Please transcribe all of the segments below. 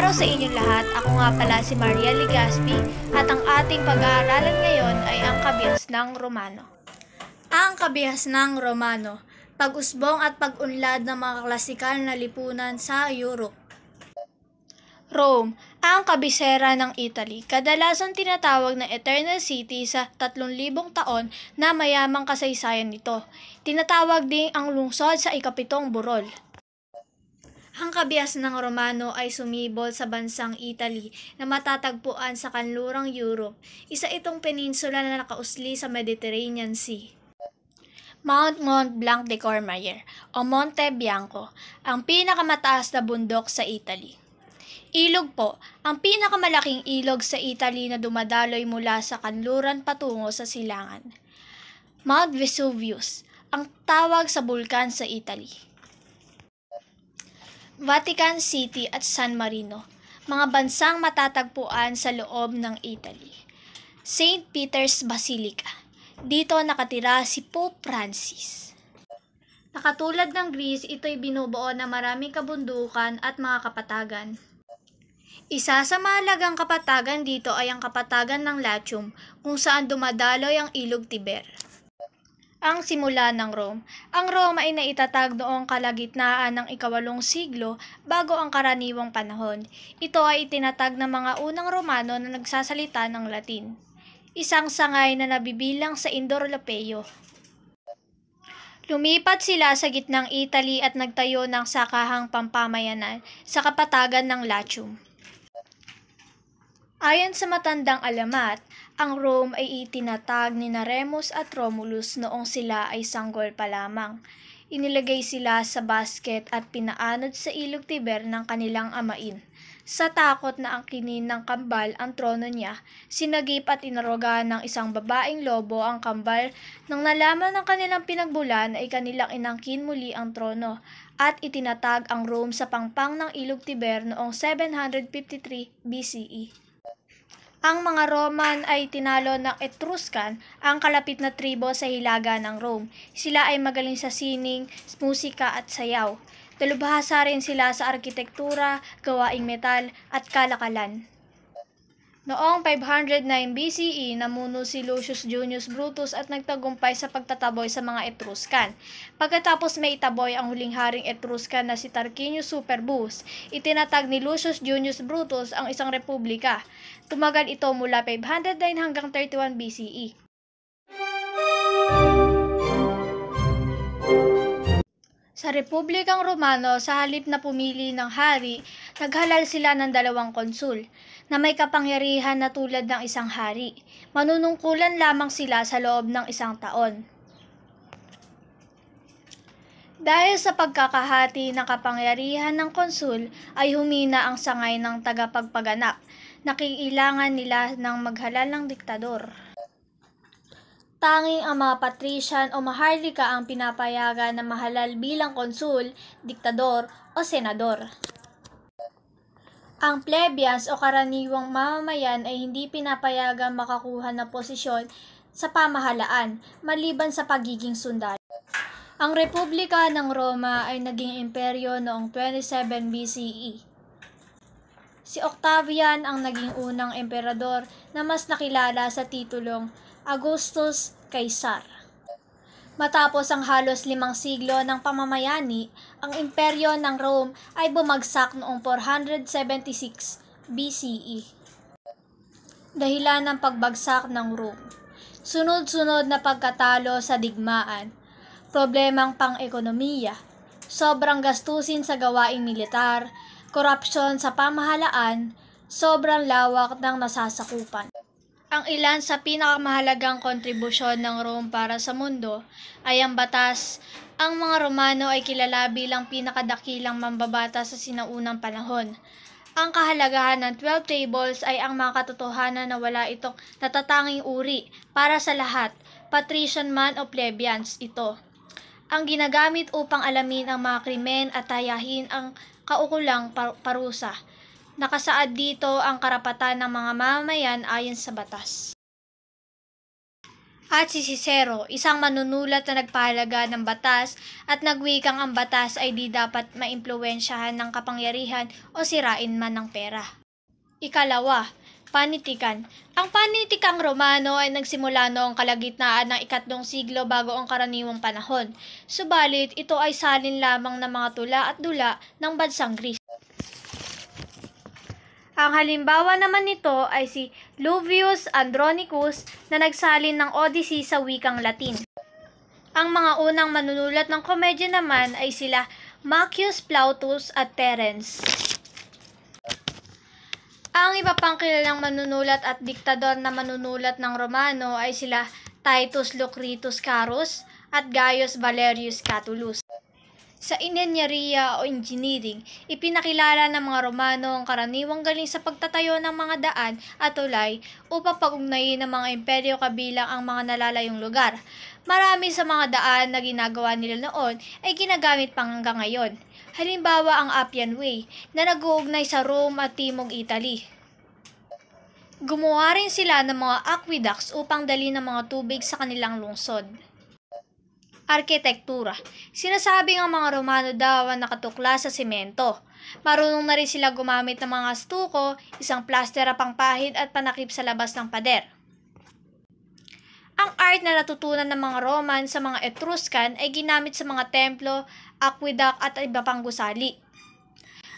araw sa inyong lahat. Ako nga pala si Maria Ligaspi at ang ating pag-aaralan ngayon ay ang kabihas ng Romano. Ang kabihas ng Romano, pag-usbong at pag-unlad ng mga klasikal na lipunan sa Europe. Rome, ang kabisera ng Italy, kadalasan tinatawag na Eternal City sa 3,000 taon na mayamang kasaysayan nito. Tinatawag ding ang lungsod sa ikapitong burol. Ang kabihas ng Romano ay sumibol sa bansang Italy na matatagpuan sa kanlurang Europe. Isa itong peninsula na nakausli sa Mediterranean Sea. Mount Mont-Blanc de Courmayeur o Monte Bianco, ang pinakamataas na bundok sa Italy. Ilog po, ang pinakamalaking ilog sa Italy na dumadaloy mula sa kanluran patungo sa silangan. Mount Vesuvius, ang tawag sa bulkan sa Italy. Vatican City at San Marino, mga bansang matatagpuan sa loob ng Italy. St. Peter's Basilica, dito nakatira si Pope Francis. Nakatulad ng Greece, ito'y binubuo ng maraming kabundukan at mga kapatagan. Isa sa mahalagang kapatagan dito ay ang kapatagan ng Latium, kung saan dumadaloy ang ilog Tiber. Ang simula ng Rome. Ang Rome ay naitatag noong kalagitnaan ng ika-8 siglo bago ang karaniwang panahon. Ito ay itinatag ng mga unang Romano na nagsasalita ng Latin. Isang sangay na nabibilang sa Indo-Europeo. Lumipat sila sa gitnang Italy at nagtayo ng sakahang pampamayanan sa kapatagan ng Latium. Ayon sa matandang alamat, ang Rome ay itinatag ni Remus at Romulus noong sila ay sanggol pa lamang. Inilagay sila sa basket at pinaanod sa ilog Tiber ng kanilang amain. Sa takot na angkinin ng kambal ang trono niya, sinagip at inaroga ng isang babaeng lobo ang kambal. Nang nalaman ng kanilang pinagbulan ay kanilang inangkin muli ang trono at itinatag ang Rome sa pangpang ng ilog Tiber noong 753 BCE. Ang mga Roman ay tinalo ng Etruscan, ang kalapit na tribo sa hilaga ng Rome. Sila ay magaling sa sining, musika at sayaw. Dalubhasa rin sila sa arkitektura, gawaing metal at kalakalan. Noong 509 BCE, namuno si Lucius Junius Brutus at nagtagumpay sa pagtataboy sa mga Etruscan. Pagkatapos may itaboy ang huling haring Etruscan na si Tarquinius Superbus, itinatag ni Lucius Junius Brutus ang isang republika. Tumagal ito mula 509 hanggang 31 BCE. Sa Republikang Romano, sa halip na pumili ng hari, naghalal sila ng 2 konsul, na may kapangyarihan na tulad ng isang hari. Manunungkulan lamang sila sa loob ng 1 taon. Dahil sa pagkakahati ng kapangyarihan ng konsul, ay humina ang sangay ng tagapagpaganap. Nakikilangan nila ng maghalal ng diktador. Tanging ang mga patrician o maharlika ang pinapayagan na mahalal bilang konsul, diktador o senador. Ang plebeians o karaniwang mamamayan ay hindi pinapayagan makakuha ng posisyon sa pamahalaan, maliban sa pagiging sundalo. Ang Republika ng Roma ay naging imperyo noong 27 BCE. Si Octavian ang naging unang emperador na mas nakilala sa titulong Augustus Caesar. Matapos ang halos 5 siglo ng pamamayani, ang imperyo ng Rome ay bumagsak noong 476 BCE. Dahilan ng pagbagsak ng Rome. Sunod-sunod na pagkatalo sa digmaan, problemang pang-ekonomiya, sobrang gastusin sa gawaing militar, korupsyon sa pamahalaan, sobrang lawak ng nasasakupan. Ang ilan sa pinakamahalagang kontribusyon ng Rome para sa mundo ay ang batas. Ang mga Romano ay kilala bilang pinakadakilang mambabata sa sinaunang panahon. Ang kahalagahan ng 12 tables ay ang mga katotohanan na wala itong natatanging uri para sa lahat, patrician man o plebeians ito. Ang ginagamit upang alamin ang mga krimen at tayahin ang kaukulang parusa. Nakasaad dito ang karapatan ng mga mamamayan ayon sa batas. At si Cicero, isang manunulat na nagpahalaga ng batas at nagwikang ang batas ay di dapat maimpluwensyahan ng kapangyarihan o sirain man ng pera. Ikalawa, panitikan. Ang panitikang Romano ay nagsimula noong kalagitnaan ng 3 siglo bago ang karaniwang panahon. Subalit, ito ay salin lamang ng mga tula at dula ng bansang Greece. Ang halimbawa naman nito ay si Luvius Andronicus na nagsalin ng Odyssey sa wikang Latin. Ang mga unang manunulat ng komedya naman ay sila Marcus Plautus at Terence. Ang iba pang kilalang manunulat at diktador na manunulat ng Romano ay sila Titus Lucretius Carus at Gaius Valerius Catulus. Sa inhenyeriya o engineering, ipinakilala ng mga Romano ang karaniwang galing sa pagtatayo ng mga daan at tulay upang pag-ugnayin ng mga imperyo kabilang ang mga nalalayong lugar. Marami sa mga daan na ginagawa nila noon ay ginagamit pang hanggang ngayon. Halimbawa ang Appian Way na nag-uugnay sa Rome at Timog Italy. Gumawa rin sila ng mga aqueducts upang dalhin ang mga tubig sa kanilang lungsod. Arkitektura. Sinasabing ang mga Romano daw ang nakatukla sa semento. Marunong na rin sila gumamit ng mga stuko, isang plastera pangpahid at panakip sa labas ng pader. Ang art na natutunan ng mga Roman sa mga Etruscan ay ginamit sa mga templo, aqueduct at iba pang gusali.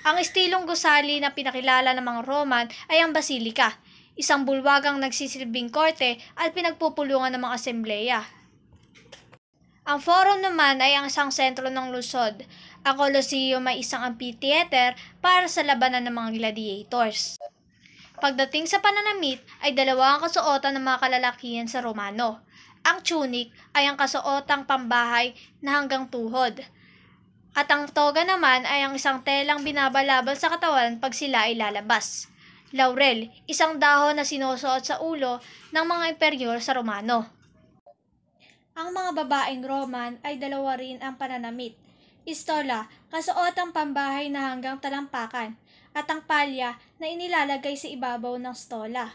Ang estilong gusali na pinakilala ng mga Roman ay ang basilika, isang bulwagang nagsisilbing korte at pinagpupulungan ng mga asembleya. Ang forum naman ay ang isang sentro ng lungsod. Ang Colosseum ay isang amphitheater para sa labanan ng mga gladiators. Pagdating sa pananamit ay dalawa ang kasuotan ng mga kalalakihan sa Romano. Ang tunic ay ang kasuotang pambahay na hanggang tuhod. At ang toga naman ay ang isang telang binabalaban sa katawan pag sila ay lalabas. Laurel, isang dahon na sinusuot sa ulo ng mga imperyor sa Romano. Ang mga babaeng Roman ay dalawa rin ang pananamit. Stola, kasuotang pambahay na hanggang talampakan, at ang palya na inilalagay sa ibabaw ng stola.